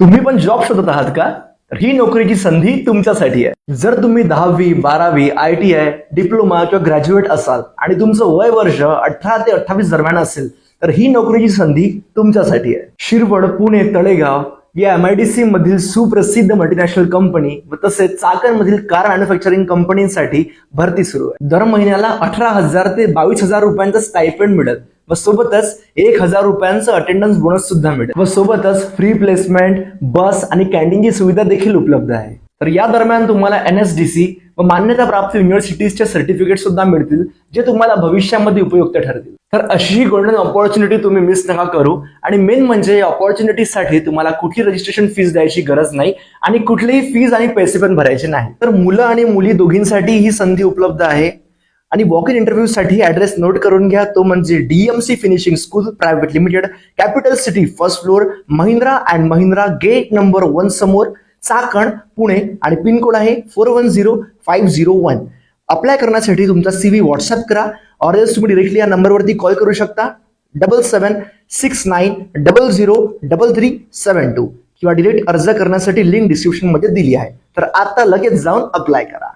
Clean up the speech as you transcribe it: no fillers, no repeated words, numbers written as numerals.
तुम्ही पण जॉब शोधत आहात का? तर ही नोकरीची संधी तुमच्यासाठी आहे. जर तुम्ही 10वी 12वी ITI डिप्लोमा किंवा ग्रॅज्युएट असाल आणि तुमचं वय वर्ष 18 ते 28 दरम्यान असेल तर ही नोकरीची संधी तुमच्यासाठी आहे. शिरवड, पुणे, तळेगाव या MIDC मधील सुप्रसिद्ध मल्टीनॅशनल कंपनी व तसेच चाकण मधील कार मॅन्युफॅक्चरिंग कंपनीसाठी भरती सुरू आहे. दर महिन्याला 18,000 ते 22,000 रुपयांचं स्टायपेंड मिळत व सोबतच 1,000 रुपयांचं अटेंडन्स बोनस सुद्धा मिळेल व सोबतच फ्री प्लेसमेंट, बस आणि कॅन्टीनची सुविधा देखील उपलब्ध आहे. तर या दरम्यान तुम्हाला NSDC व मान्यता प्राप्त युनिव्हर्सिटीजचे सर्टिफिकेट सुद्धा मिळतील जे तुम्हाला भविष्यामध्ये उपयुक्त ठरतील. तर अशी गोल्डन ऑपॉर्च्युनिटी तुम्ही मिस नका करू. आणि मेन म्हणजे या ऑपॉर्च्युनिटीसाठी तुम्हाला कुठली रजिस्ट्रेशन फीस द्यायची गरज नाही आणि कुठलीही फीस आणि पैसे पण भरायचे नाही. तर मुलं आणि मुली दोघींसाठी ही संधी उपलब्ध आहे. आणि वॉक इन इंटरव्ह्यू साठी ऍड्रेस नोट करून घ्या. तो म्हणजे DMC finishing school private limited, capital city, first floor, Mahindra and Mahindra, gate number 1 समोर, चाकण, पुणे आणि पिनकोड आहे 410501. अप्लाय करण्यासाठी तुमचा CV व्हॉट्सअप करा. और तुम्ही डिरेक्टली या नंबरवरती कॉल करू शकता 7769003372 किंवा डिरेक्ट अर्ज करण्यासाठी लिंक डिस्क्रिप्शन मध्ये दिली आहे. तर आता लगेच जाऊन अप्लाय करा.